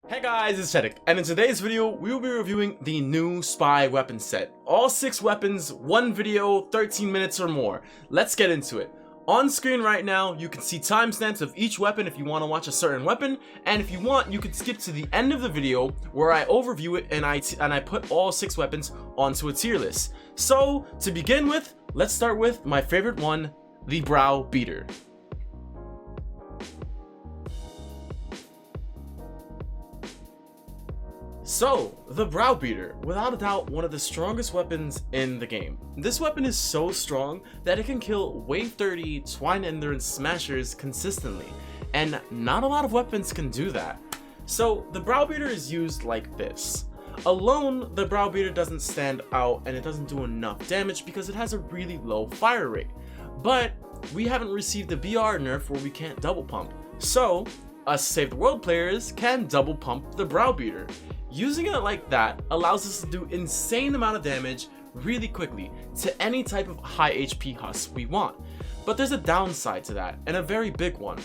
Hey guys, it's Chedic, and in today's video, we will be reviewing the new spy weapon set. All 6 weapons, 1 video, 13 minutes or more. Let's get into it. On screen right now, you can see timestamps of each weapon if you want to watch a certain weapon, and if you want, you can skip to the end of the video where I overview it and I put all 6 weapons onto a tier list. So, to begin with, let's start with my favorite one, the BrowBeater. So, the BrowBeater, without a doubt one of the strongest weapons in the game. This weapon is so strong that it can kill wave 30 Twine Ender and Smashers consistently, and not a lot of weapons can do that. So, the BrowBeater is used like this. Alone, the BrowBeater doesn't stand out and it doesn't do enough damage because it has a really low fire rate. But, we haven't received the BR nerf where we can't double pump. So, us Save the World players can double pump the BrowBeater. Using it like that allows us to do insane amount of damage really quickly to any type of high HP husk we want. But there's a downside to that, and a very big one.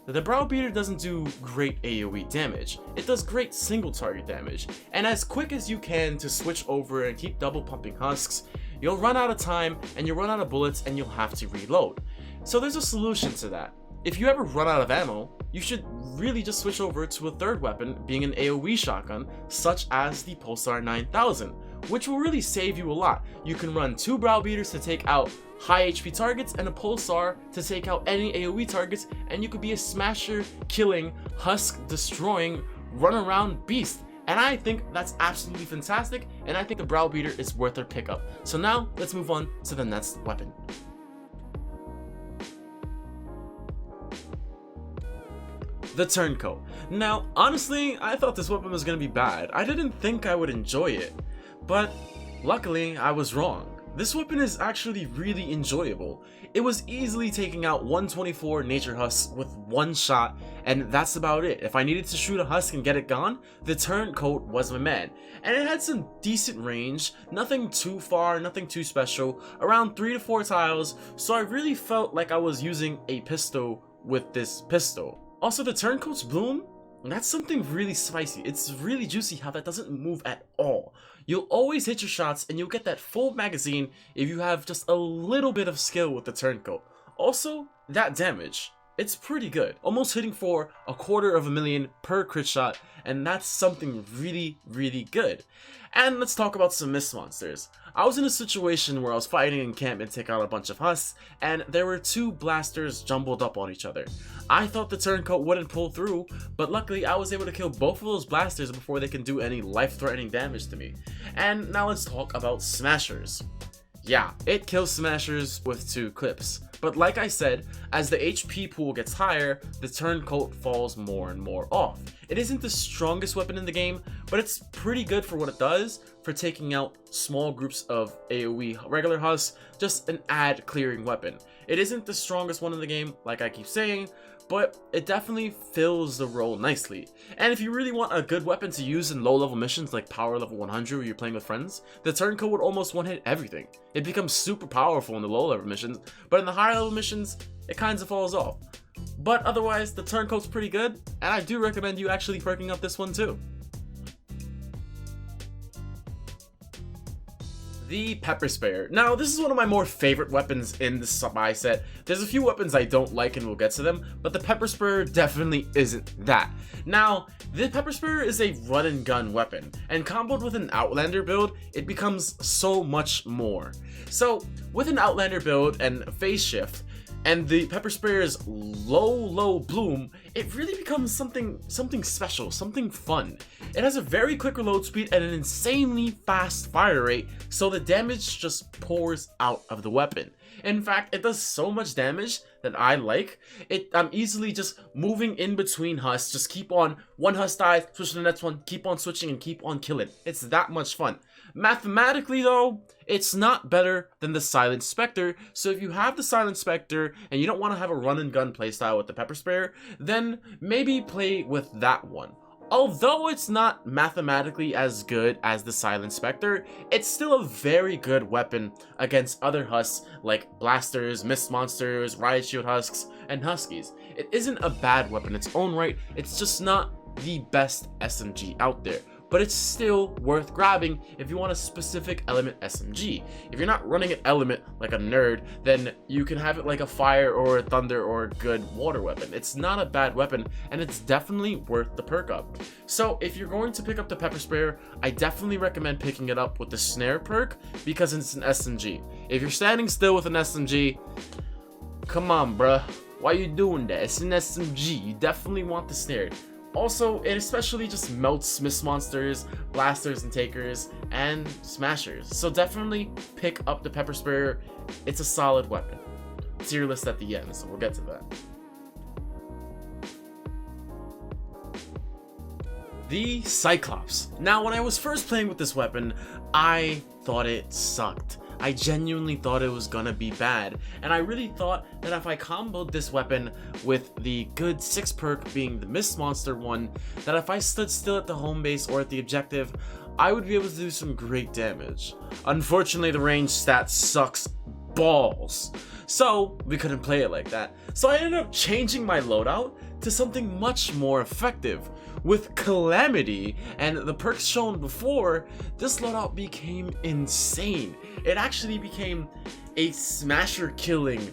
The BrowBeater doesn't do great AoE damage. It does great single target damage, and as quick as you can to switch over and keep double pumping husks, you'll run out of time and you'll run out of bullets and you'll have to reload. So there's a solution to that. If you ever run out of ammo, you should really just switch over to a third weapon, being an AoE shotgun, such as the Pulsar 9000, which will really save you a lot. You can run 2 BrowBeaters to take out high HP targets and a Pulsar to take out any AoE targets, and you could be a smasher killing, husk destroying, run around beast. And I think that's absolutely fantastic, and I think the BrowBeater is worth their pickup. So now, let's move on to the next weapon. The Turncoat. Now, honestly, I thought this weapon was gonna be bad. I didn't think I would enjoy it, but luckily I was wrong. This weapon is actually really enjoyable. It was easily taking out 124 nature husks with 1 shot, and that's about it. If I needed to shoot a husk and get it gone, the Turncoat was my man. And it had some decent range, nothing too far, nothing too special, around 3 to 4 tiles, so I really felt like I was using a pistol with this pistol. Also, the Turncoat's bloom, that's something really spicy. It's really juicy how that doesn't move at all. You'll always hit your shots and you'll get that full magazine if you have just a little bit of skill with the Turncoat. Also, that damage, it's pretty good. Almost hitting for 250,000 per crit shot, and that's something really, really good. And let's talk about some mist monsters. I was in a situation where I was fighting in camp and take out a bunch of husks, and there were 2 blasters jumbled up on each other. I thought the Turncoat wouldn't pull through, but luckily I was able to kill both of those blasters before they can do any life-threatening damage to me. And now let's talk about smashers. Yeah, it kills smashers with 2 clips. But like I said, as the HP pool gets higher, the Turncoat falls more and more off. It isn't the strongest weapon in the game, but it's pretty good for what it does, for taking out small groups of AoE regular husks, just an ad clearing weapon. It isn't the strongest one in the game, like I keep saying, but it definitely fills the role nicely. And if you really want a good weapon to use in low level missions like power level 100 where you're playing with friends, the Turncoat would almost one-hit everything. It becomes super powerful in the low level missions, but in the higher level missions, it kinda falls off. But otherwise, the Turncoat's pretty good, and I do recommend you actually perking up this one too. The Pepper Sprayer. Now, this is one of my more favorite weapons in the spy set. There's a few weapons I don't like and we'll get to them, but the Pepper Sprayer definitely isn't that. Now, the Pepper Sprayer is a run and gun weapon, and comboed with an Outlander build, it becomes so much more. So, with an Outlander build and phase shift, and the Pepper Sprayer's low bloom, it really becomes something special, something fun. It has a very quick reload speed and an insanely fast fire rate, so the damage just pours out of the weapon. In fact, it does so much damage that I like it. I'm easily just moving in between husks, just keep on, one husk dies, switch to the next one, keep on switching and keep on killing. It's that much fun. Mathematically though, it's not better than the Silent Spectre, so if you have the Silent Spectre and you don't want to have a run and gun playstyle with the Pepper Sprayer, then maybe play with that one. Although it's not mathematically as good as the Silent Spectre, it's still a very good weapon against other husks like blasters, mist monsters, riot shield husks, and huskies. It isn't a bad weapon in its own right, it's just not the best SMG out there, but it's still worth grabbing if you want a specific element SMG. If you're not running an element like a nerd, then you can have it like a fire or a thunder or a good water weapon. It's not a bad weapon, and it's definitely worth the perk up. So if you're going to pick up the pepper sprayer, I definitely recommend picking it up with the snare perk because it's an SMG. If you're standing still with an SMG, come on bruh, why you doing that? It's an SMG, you definitely want the snare. Also, it especially just melts Mist Monsters, Blasters and Takers, and Smashers. So definitely pick up the pepper sprayer. It's a solid weapon. Tier list at the end, so we'll get to that. The Cyclops. Now, when I was first playing with this weapon, I thought it sucked. I genuinely thought it was gonna be bad, and I really thought that if I comboed this weapon with the good 6 perk being the Mist Monster one, that if I stood still at the home base or at the objective, I would be able to do some great damage. Unfortunately, the range stat sucks balls, so we couldn't play it like that. So I ended up changing my loadout to something much more effective. With Calamity and the perks shown before, this loadout became insane. It actually became a smasher killing.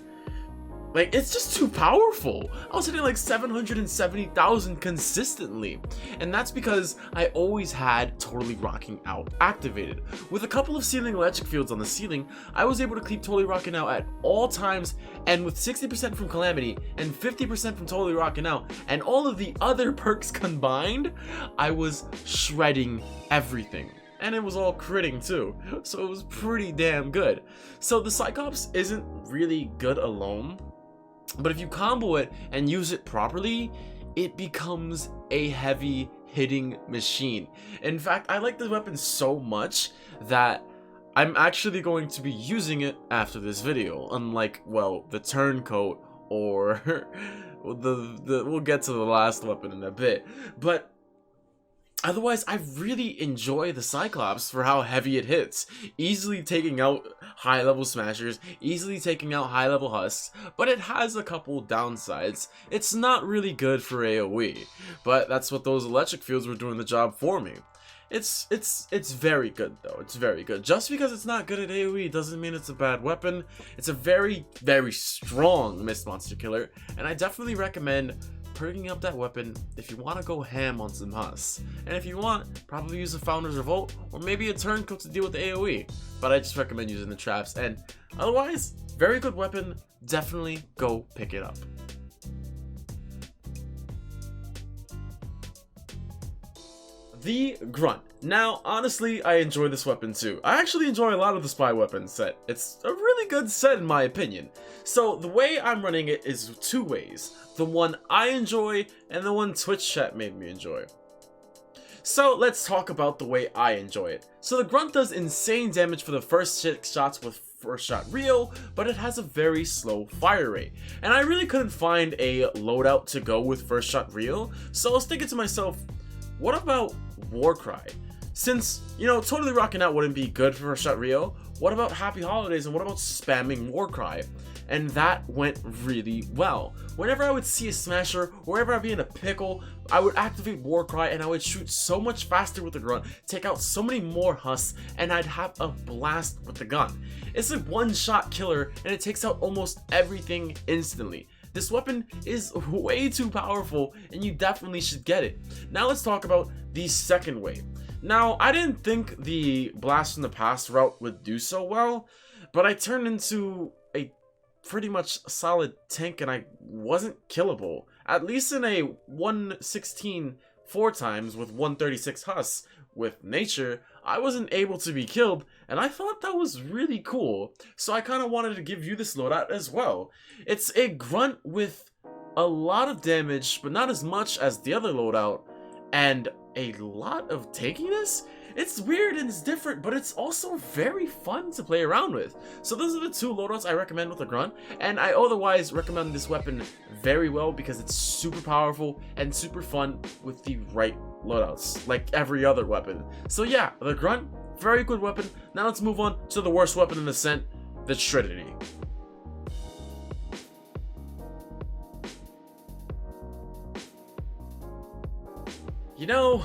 Like, it's just too powerful. I was hitting like 770,000 consistently. And that's because I always had Totally Rocking Out activated. With a couple of ceiling electric fields on the ceiling, I was able to keep Totally Rocking Out at all times, and with 60% from Calamity and 50% from Totally Rocking Out and all of the other perks combined, I was shredding everything. And it was all critting too, so it was pretty damn good. So the Cyclops isn't really good alone, but if you combo it and use it properly, it becomes a heavy hitting machine. In fact, I like this weapon so much that I'm actually going to be using it after this video, unlike, well, the Turncoat or we'll get to the last weapon in a bit. But otherwise, I really enjoy the Cyclops for how heavy it hits, easily taking out high-level smashers, easily taking out high-level husks, but it has a couple downsides. It's not really good for AoE, but that's what those electric fields were doing the job for me. It's very good though, it's very good. Just because it's not good at AoE doesn't mean it's a bad weapon. It's a very, very strong Mist Monster killer, and I definitely recommend perking up that weapon if you want to go ham on some husks. And if you want, probably use a Founder's Revolt or maybe a Turncoat to deal with the AoE. But I just recommend using the traps, and otherwise, very good weapon, definitely go pick it up. The Grunt. Now, honestly, I enjoy this weapon too. I actually enjoy a lot of the spy weapon set. It's a really good set in my opinion. So the way I'm running it is 2 ways. The one I enjoy and the one Twitch chat made me enjoy. So let's talk about the way I enjoy it. So the Grunt does insane damage for the first 6 shots with first shot real, but it has a very slow fire rate. And I really couldn't find a loadout to go with first shot real, so I was thinking to myself, what about Warcry? Since, you know, Totally Rocking Out wouldn't be good for first shot Rio, what about Happy Holidays and what about spamming Warcry? And that went really well. Whenever I would see a smasher, or whenever I'd be in a pickle, I would activate Warcry and I would shoot so much faster with the Grunt, take out so many more husks, and I'd have a blast with the gun. It's a one-shot killer and it takes out almost everything instantly. This weapon is way too powerful and you definitely should get it. Now let's talk about the second way. Now, I didn't think the Blast from the Past route would do so well, but I turned into a pretty much solid tank and I wasn't killable. At least in a 116 4 times with 136 husks. With nature, I wasn't able to be killed, and I thought that was really cool, so I kind of wanted to give you this loadout as well. It's a Grunt with a lot of damage, but not as much as the other loadout, and a lot of tankiness. It's weird and it's different, but it's also very fun to play around with. So those are the 2 loadouts I recommend with the Grunt, and I otherwise recommend this weapon very well because it's super powerful and super fun with the right loadouts, like every other weapon. So yeah, the Grunt, very good weapon. Now let's move on to the worst weapon in the set, the Trinity. You know,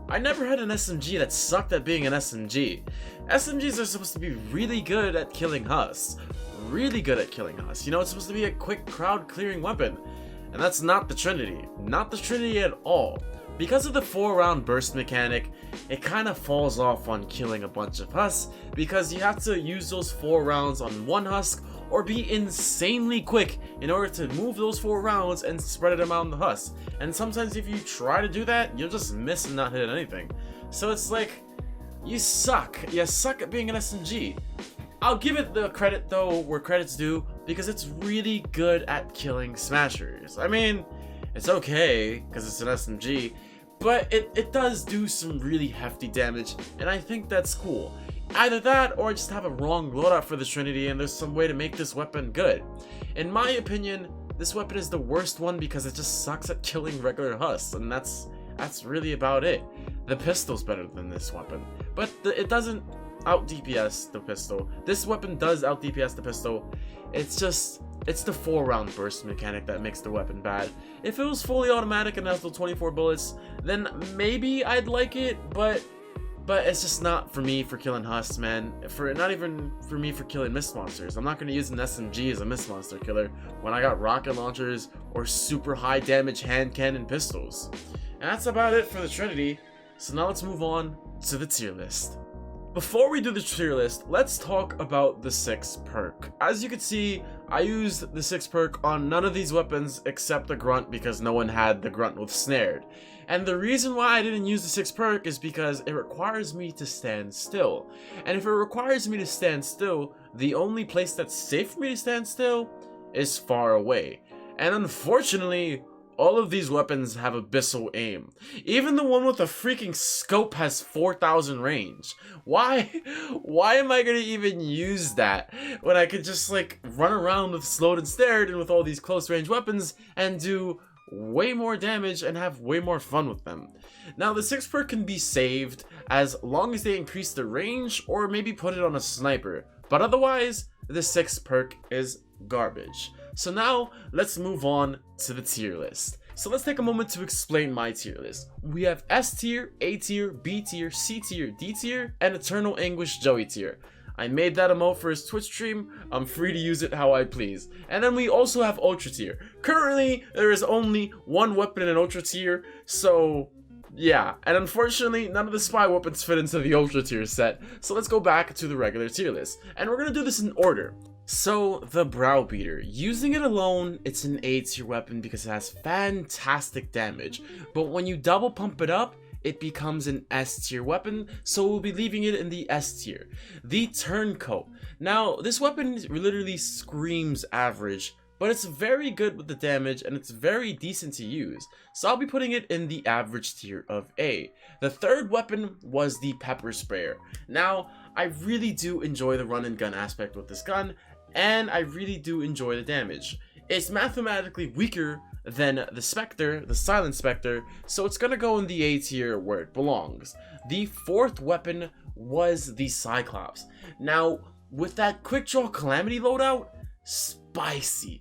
I never had an SMG that sucked at being an SMG. SMGs are supposed to be really good at killing Hus. Really good at killing Hus. You know, it's supposed to be a quick crowd clearing weapon. And that's not the Trinity. Not the Trinity at all. Because of the 4-round burst mechanic, it kind of falls off on killing a bunch of Hus, because you have to use those 4 rounds on one husk or be insanely quick in order to move those 4 rounds and spread them out on the husk. And sometimes if you try to do that, you'll just miss and not hit anything. So it's like, you suck. You suck at being an SMG. I'll give it the credit though where credit's due, because it's really good at killing smashers. I mean, it's okay, because it's an SMG, but it does do some really hefty damage, and I think that's cool. Either that, or I just have a wrong loadout for the Trinity, and there's some way to make this weapon good. In my opinion, this weapon is the worst one because it just sucks at killing regular Hus, and that's really about it. The pistol's better than this weapon, but it doesn't out DPS the pistol. This weapon does out DPS the pistol. It's the 4-round burst mechanic that makes the weapon bad. If it was fully automatic and has the 24 bullets, then maybe I'd like it, but it's just not for me for killing Hus, man. Not even for me for killing mist monsters. I'm not going to use an SMG as a mist monster killer when I got rocket launchers or super high damage hand cannon pistols. And that's about it for the Trinity. So now let's move on to the tier list. Before we do the tier list, let's talk about the 6th perk. As you can see, I used the 6th perk on none of these weapons except the Grunt because no one had the Grunt with Snared. And the reason why I didn't use the 6th perk is because it requires me to stand still. And if it requires me to stand still, the only place that's safe for me to stand still is far away. And unfortunately, all of these weapons have abyssal aim. Even the one with the freaking scope has 4,000 range. Why am I gonna even use that when I could just like run around with slowed and stared and with all these close range weapons and do way more damage and have way more fun with them? Now the 6th perk can be saved as long as they increase the range or maybe put it on a sniper, but otherwise the 6th perk is garbage. So now let's move on to the tier list. So let's take a moment to explain my tier list. We have S tier, A tier, B tier, C tier, D tier, and Eternal Anguish Joey tier. I made that emote for his Twitch stream. I'm free to use it how I please. And then we also have Ultra tier. Currently, there is only one weapon in Ultra tier, so yeah. And unfortunately, none of the spy weapons fit into the Ultra tier set. So let's go back to the regular tier list. And we're gonna do this in order. So, the BrowBeater. Using it alone, it's an A tier weapon because it has fantastic damage. But when you double pump it up, it becomes an S tier weapon, so we'll be leaving it in the S tier. The Turncoat. Now, this weapon literally screams average, but it's very good with the damage and it's very decent to use. So I'll be putting it in the average tier of A. The 3rd weapon was the Pepper Sprayer. Now, I really do enjoy the run and gun aspect with this gun, and I really do enjoy the damage. It's mathematically weaker than the Spectre, the Silent Spectre, so it's gonna go in the A tier where it belongs. The 4th weapon was the Cyclops. Now, with that quick draw calamity loadout, spicy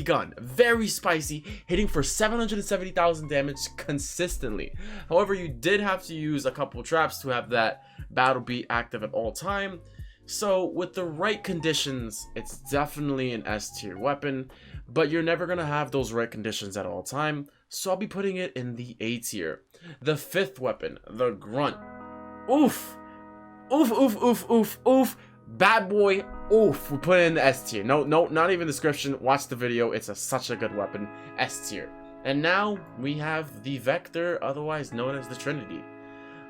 gun, very spicy, hitting for 770,000 damage consistently. However, you did have to use a couple traps to have that battle beat active at all time. So with the right conditions, it's definitely an S tier weapon, but you're never gonna have those right conditions at all time, so I'll be putting it in the A tier. The 5th weapon, the Grunt. Oof, oof, oof, oof, oof, oof. Bad boy, oof. We put it in the S tier. No, not even description. Watch the video. It's such a good weapon. S tier. And now we have the Vector, otherwise known as the Trinity.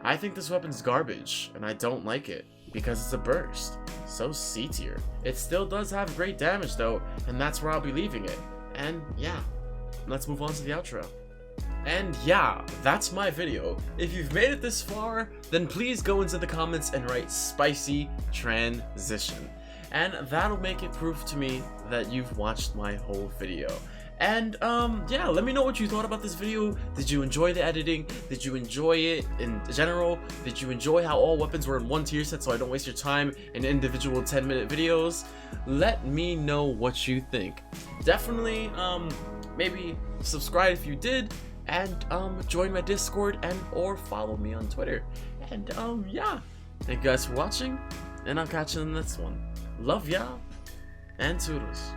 I think this weapon's garbage, and I don't like it because it's a burst. So C tier. It still does have great damage though, and that's where I'll be leaving it. And yeah, let's move on to the outro. And yeah, that's my video. If you've made it this far, then please go into the comments and write spicy transition. And that'll make it proof to me that you've watched my whole video. And yeah, let me know what you thought about this video. Did you enjoy the editing? Did you enjoy it in general? Did you enjoy how all weapons were in one tier set so I don't waste your time in individual 10-minute videos? Let me know what you think. Definitely maybe subscribe if you did. and join my Discord and or follow me on Twitter. And yeah, thank you guys for watching, and I'll catch you in the next one. Love y'all, and toodles.